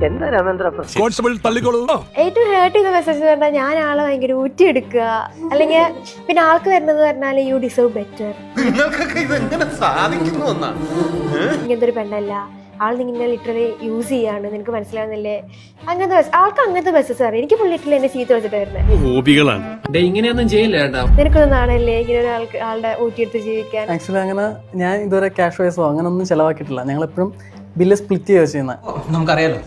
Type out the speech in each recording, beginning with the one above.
എന്താ രാമേന്ദ്ര കോൺസ്റ്റബിൾ തള്ളിക്കോളൂ. ഏറ്റവും ഹേർട്ട് ചെയ്ത മെസ്സേജ് പറഞ്ഞാൽ ഞാൻ ആളെ ഭയങ്കര ഊറ്റിയെടുക്കുക, അല്ലെങ്കിൽ പിന്നെ ആൾക്ക് വരുന്നത് പറഞ്ഞാൽ യു ഡിസേർവ് ബെറ്റർ, ഇങ്ങനത്തെ ഒരു പെണ്ണല്ല, ആൾ നിങ്ങനെ ലിറ്ററലി യൂസ് ചെയ്യാണ്, നിനക്ക് മനസ്സിലാവുന്നില്ലേ, അങ്ങനത്തെ ആൾക്ക് അങ്ങനത്തെ മെസ്സേജ് അറിയാം. എനിക്ക് പുള്ളി ലിറ്ററലി എന്നെ ചീത്ത വെച്ചിട്ട് വരുന്നത് ഹോബികളാണ്. ഇങ്ങനെയൊന്നും ചെയ്യില്ല കേട്ടോ. നിനക്കൊന്നും നാണല്ലേ ഇങ്ങനെ ഒരാൾക്ക് ആളുടെ ഊറ്റിയെടുത്ത് ജീവിക്കാൻ? ആക്ച്വലി അങ്ങനെ ഞാൻ ഇതുവരെ ക്യാഷ് വൈസോ അങ്ങനെ ഒന്നും ചെലവാക്കിയിട്ടില്ല. ഞങ്ങൾ എപ്പോഴും ബില്ല് സ്പ്ലിറ്റ് ചെയ്യുക ചെയ്യുന്നത്. നമുക്കറിയാലോ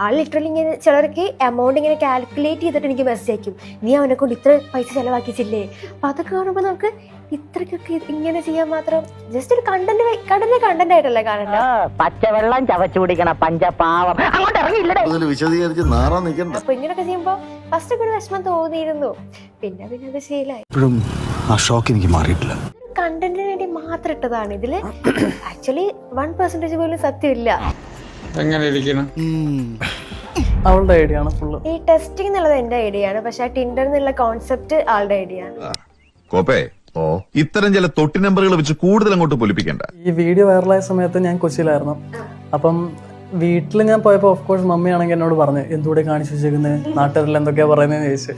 ആൾ ലിറ്ററലി ഇങ്ങനെ ചിലർക്ക് എമൗണ്ട് ഇങ്ങനെ കാൽക്കുലേറ്റ് ചെയ്തിട്ട് എനിക്ക് മെസ്സേജ് അയക്കും, നീ അവനെ കൊണ്ട് ഇത്ര പൈസ ചെലവാക്കിച്ചില്ലേ. അപ്പൊ അതൊക്കെ കാണുമ്പോൾ നമുക്ക് ഇത്രക്കൊക്കെ ഇങ്ങനെ ചെയ്യാൻ മാത്രം ജസ്റ്റ് ഒരു കണ്ടന്റ് ആയിട്ടല്ലേ കാണണ്ട. പച്ചവെള്ളം ചവച്ചു കുടിക്കണ പഞ്ചപാവം അങ്ങോട്ട് ഇറങ്ങിയില്ലേ വിശദീകരിച്ച് നാറാൻ നിൽക്കണ്ട. അപ്പൊ ഇങ്ങനെയൊക്കെ ചെയ്യുമ്പോ ഫസ്റ്റ് ഒക്കെ ഒരു വിഷമം തോന്നിയിരുന്നു, പിന്നെ അത് ശീലമായി. ഇപ്പോഴും ആ ഷോക്ക് എനിക്ക് മാറിയിട്ടില്ല. കണ്ടന്റിന് വേണ്ടി മാത്രം ഇട്ടതാണ്. ഇതില് ആക്ച്വലി 1% പോലും സത്യമില്ല. അവളുടെ ഐഡിയ ആണ് ഫുള്ള്. ഈ ടെസ്റ്റിംഗ് എന്നുള്ളത് എന്റെ ഐഡിയ ആണ്, പക്ഷെ ടിൻഡർ എന്നുള്ള കോൺസെപ്റ്റ് ആളുടെ ഐഡിയ ആണ്. കോപ്പേ ഇത്തരം ചില തൊട്ടി നമ്പറുകൾ വെച്ച് കൂടുതൽ അങ്ങോട്ട് പൊലിപ്പിക്കണ്ട. ഈ വീഡിയോ വൈറലായ സമയത്ത് ഞാൻ കൊച്ചിയിലായിരുന്നു. അപ്പം വീട്ടിൽ ഞാൻ പോയപ്പോൾ ഓഫ് കോഴ്സ് മമ്മിയാണെങ്കിൽ എന്നോട് പറഞ്ഞു, എന്തുകൂടെ കാണിച്ചു വെച്ചേക്കുന്നത്, നാട്ടുകാരിൽ എന്തൊക്കെയാ പറയുന്നതെന്ന് ചോദിച്ചു.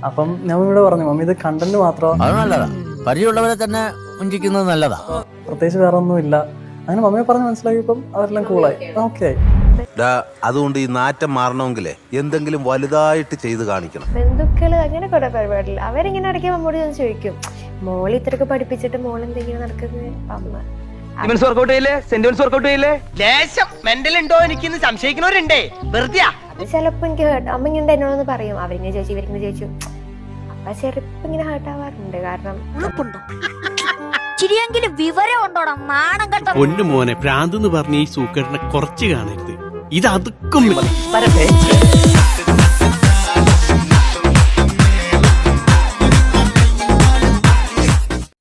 അപ്പം ഞാൻ ഇവിടെ പറഞ്ഞു, മമ്മി ഇത് കണ്ടന്റ് മാത്രം, അത് നല്ലതാ, പരിചയമുള്ളവരെ തന്നെ വഞ്ചിക്കുന്നത് നല്ലതാ, പ്രത്യേകിച്ച് വേറെ ഒന്നും ഇല്ല. അങ്ങനെ മമ്മിയെ പറഞ്ഞ് മനസ്സിലാക്കിയപ്പം അവരെല്ലാം കൂളായി, ഓക്കെ ആയി. അതുകൊണ്ട് ഈ നാറ്റം മാറണമെങ്കിലേ എന്തെങ്കിലും വലുതായിട്ട് ചെയ്ത് കാണിക്കണം. ബന്ധുക്കള് അങ്ങനെ കുറെ പരിപാടിയില്ല. അവരിങ്ങനെ ഇടയ്ക്ക് നമ്മോട് ഞാൻ ചോദിക്കും, മോള് ഇത്രയൊക്കെ പഠിപ്പിച്ചിട്ട് മോൾ എന്തെങ്കിലും നടക്കുന്നത്. അമ്മ അത് ചിലപ്പോ എനിക്ക് ഹേർട്ട്, അമ്മ ഇങ്ങനെ എന്നോടൊന്ന് പറയും, അവരിങ്ങനെ ചോദിച്ചു ഇവരിങ്ങനെ ചോദിച്ചു, അപ്പൊ ചെറുപ്പം ഇങ്ങനെ ഹേർട്ട് ആവാറുണ്ട്. കാരണം ചിരിയെങ്കിലും വിവരം ഉണ്ടോടാ, നാണം കെട്ട പൊന്നു മോനെ, പ്രാന്ത് എന്ന് പറഞ്ഞ ഈ സൂക്കേടിനെ കുറച്ച് കാണരുത്. ഇത് അതുക്കും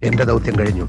എന്റെ ദൗത്യം കഴിഞ്ഞു.